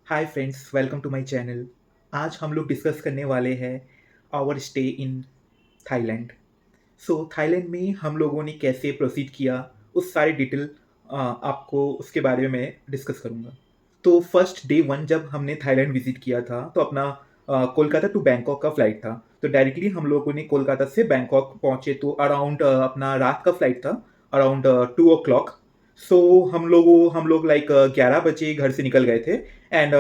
Hi friends, welcome to my channel. आज हम लोग डिस्कस करने वाले हैं our stay in Thailand. Thailand में हम लोगों ने कैसे प्रोसीड किया, उस सारे डिटेल आपको उसके बारे में मैं डिस्कस करूँगा। तो फर्स्ट डे वन जब हमने थाईलैंड विजिट किया था तो अपना कोलकाता टू बैंकॉक का फ्लाइट था। तो डायरेक्टली हम लोगों ने कोलकाता से बैंकॉक पहुँचे तो अराउंड अपना रात का फ्लाइट था, अराउंड 2 o'clock। हम लोग लाइक 11 बजे घर से निकल गए थे and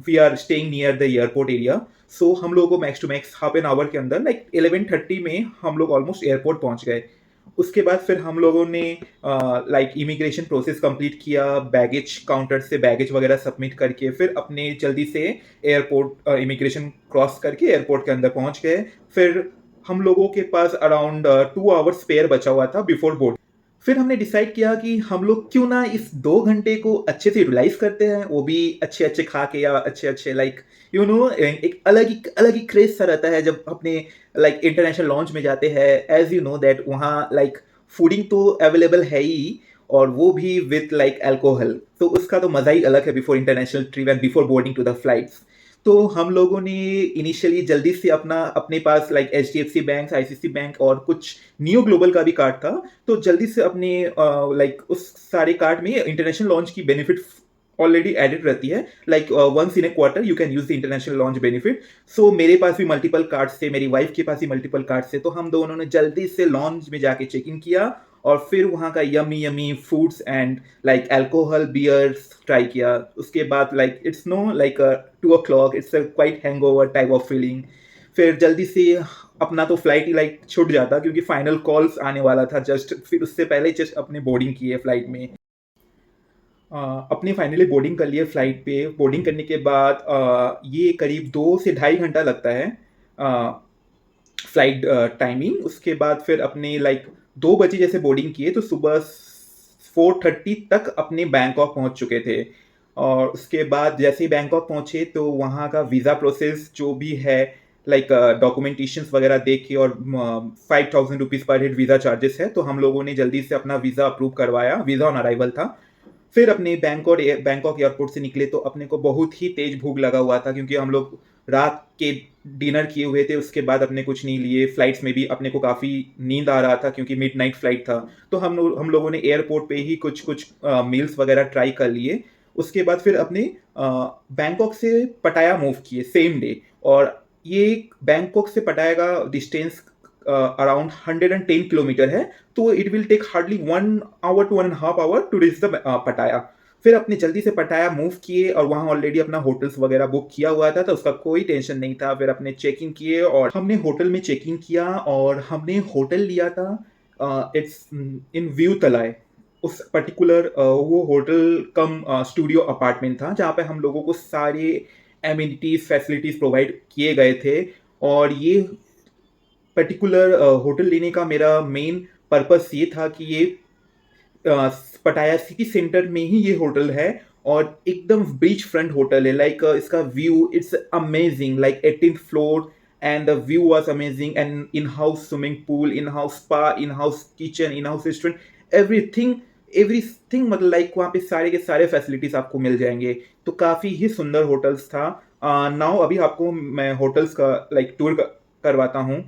we are staying near the airport area. हम लोगों को max to max half an hour के अंदर लाइक 11:30 में हम लोग ऑलमोस्ट एयरपोर्ट पहुंच गए। उसके बाद फिर हम लोगों ने लाइक इमिग्रेशन प्रोसेस कंप्लीट किया, बैगेज काउंटर से बैगेज वगैरह सबमिट करके फिर अपने जल्दी से एयरपोर्ट इमिग्रेशन क्रॉस करके एयरपोर्ट के अंदर पहुंच गए। फिर हम लोगों के पास अराउंड 2 आवर्स स्पेयर बचा हुआ था बिफोर बोर्ड। फिर हमने डिसाइड किया कि हम लोग क्यों ना इस 2 घंटे को अच्छे से यूटिलाइज करते हैं, वो भी अच्छे अच्छे खा के या अच्छे अच्छे लाइक एक अलग ही क्रेज सा रहता है जब अपने लाइक इंटरनेशनल लॉन्च में जाते हैं। एज यू नो दैट वहाँ लाइक फूडिंग तो अवेलेबल है ही, और वो भी विथ लाइक अल्कोहल, तो उसका तो मज़ा ही अलग है before international trip and before boarding to the flights. तो हम लोगों ने इनिशियली जल्दी से अपने पास like HDFC bank, ICICI bank और कुछ नियो ग्लोबल का भी कार्ड था। तो जल्दी से अपने लाइक उस सारे कार्ड में इंटरनेशनल लॉन्च की बेनिफिट ऑलरेडी एडेड रहती है। Like once in a quarter you can use the international lounge benefit. मेरे पास भी मल्टीपल कार्ड्स थे, मेरी वाइफ के पास भी मल्टीपल कार्ड्स थे, तो हम दोनों ने जल्दी से लॉन्च में जाके चेक इन किया और फिर वहाँ का yummy yummy foods and like alcohol beers try किया। उसके बाद like it's no like 2 o'clock, it's a quite hangover type of feeling. फिर जल्दी से अपना तो फ्लाइट ही लाइक छूट जाता क्योंकि फाइनल कॉल्स आने वाला था जस्ट, फिर उससे पहले जस्ट अपने बोर्डिंग की है फ्लाइट में। अपने फाइनली बोर्डिंग कर लिए फ्लाइट पे। बोर्डिंग करने के बाद ये करीब 2 से ढाई घंटा लगता है फ्लाइट टाइमिंग। उसके बाद फिर अपने लाइक 2 बजे जैसे बोर्डिंग किए तो सुबह 4:30 तक अपने बैंकॉक पहुंच चुके थे। और उसके बाद जैसे ही बैंकॉक पहुंचे तो वहाँ का वीज़ा प्रोसेस जो भी है लाइक डॉक्यूमेंटेशंस वगैरह देख के, और 5,000 रुपीज़ पर हेड वीज़ा चार्जेस है, तो हम लोगों ने जल्दी से अपना वीज़ा अप्रूव करवाया। वीज़ा ऑन अराइवल था। फिर अपने बैंकॉक एयरपोर्ट से निकले तो अपने को बहुत ही तेज भूख लगा हुआ था क्योंकि हम लोग रात के डिनर किए हुए थे। उसके बाद अपने कुछ नहीं लिए। फ्लाइट्स में भी अपने को काफ़ी नींद आ रहा था क्योंकि मिडनाइट फ्लाइट था। तो हम लोगों ने एयरपोर्ट पे ही कुछ कुछ मील्स वगैरह ट्राई कर लिए। उसके बाद फिर अपने बैंकॉक से पटाया मूव किए सेम डे। और ये बैंकॉक से पटाया का डिस्टेंस अराउंड 110 किलोमीटर है। तो it will take hardly 1 hour to 1.5 hour to reach the Pattaya. फिर अपने जल्दी से पटाया मूव किए और वहाँ ऑलरेडी अपना होटल्स वगैरह बुक किया हुआ था तो उसका कोई टेंशन नहीं था। फिर अपने चेक इन किए और हमने होटल में चेक इन किया और हमने होटल लिया था इट्स इन व्यू तलाय। उस पर्टिकुलर वो होटल कम स्टूडियो अपार्टमेंट था जहाँ पे हम लोगों को सारे एमिनिटीज फैसिलिटीज प्रोवाइड किए गए थे। और ये पर्टिकुलर होटल लेने का मेरा मेन पर्पस ये था कि ये अ, पटाया सिटी सेंटर में ही ये होटल है और एकदम बीच फ्रंट होटल है। लाइक इसका view it's amazing, like 18th floor and the view was amazing and in house swimming pool, in house spa, in house kitchen, in house restaurant, everything everything, मतलब like वहाँ पे सारे के सारे facilities आपको मिल जाएंगे। तो काफ़ी ही सुंदर होटल्स था। नाउ अभी आपको मैं होटल्स का लाइक टूर करवाता हूँ।